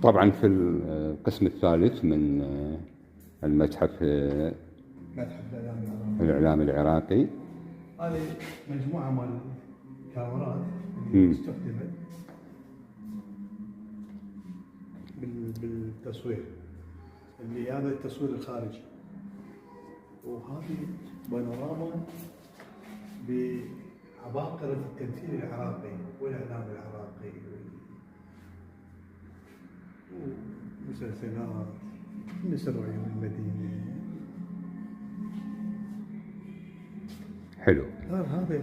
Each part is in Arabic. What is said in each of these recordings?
طبعا في القسم الثالث من المتحف متحف الإعلام العراقي. هذه مجموعة من الكاميرات اللي استخدمت بالتصوير، اللي هذا التصوير الخارجي، وهذه بانوراما بعباقرة التمثيل العراقي والإعلام العراقي ومسلسلات نسر وعيون المدينة. حلو. هذا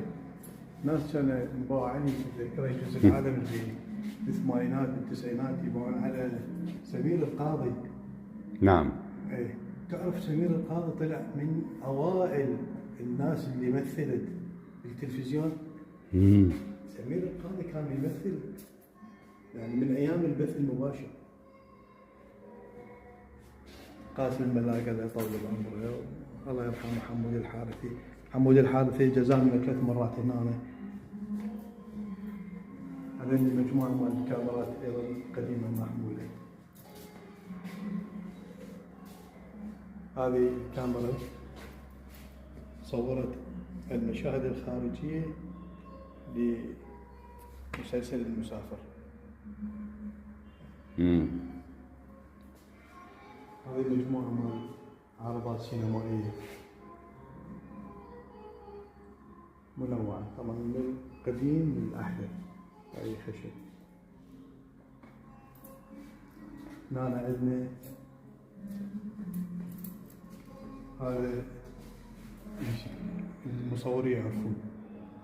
ناس كانوا مباوعين تذكري كأس العالم اللي بالثمانينات بالتسعينات يباعون على سمير القاضي. نعم. ايه، تعرف سمير القاضي طلع من اوائل الناس اللي مثلت بالتلفزيون. سمير القاضي كان يمثل يعني من ايام البث المباشر. قاسم الملاك الله يطول بعمره، الله يرحمه حمود الحارثي. حمود الحارثي جزانا 3 مرات هنا. هذه مجموعة من الكاميرات ايضا قديمة محمولة. هذه الكاميرا صورت المشاهد الخارجية لمسلسل المسافر. هذه مجموعة من عرضات سينمائية منوعة، طبعا من القديم للأحدث. هاي خشب. هنا عندنا هذا المصورين يعرفون،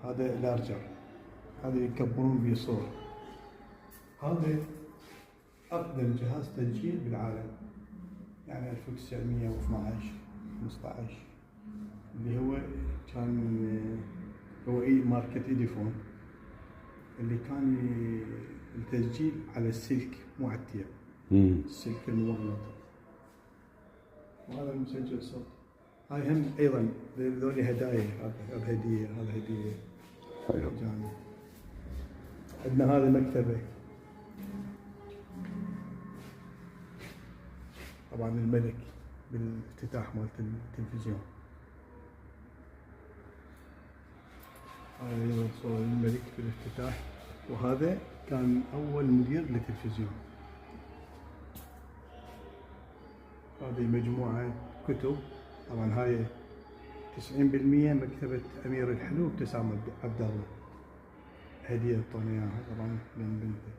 هذا لارجر، هذا يكبرون به صور. هذا أقدم جهاز تسجيل بالعالم، يعني 1912 15، اللي هو كان هو ماركة إيديفون، اللي كان التسجيل على السلك مو على التياب، السلك المغلط. وهذا المسجل صوت. هاي هم ايضا ذولي هدايا، هذا هديه، هذا هديه. حلو. عندنا هذه مكتبه، طبعا الملك بالافتتاح مالت التلفزيون. هذا ايضا صور الملك بالافتتاح، وهذا كان اول مدير للتلفزيون. هذه مجموعة كتب، طبعا هاي 90% مكتبة أمير الحلو ابتسام عبد الله، هدية اعطونا اياها طبعا من بنته.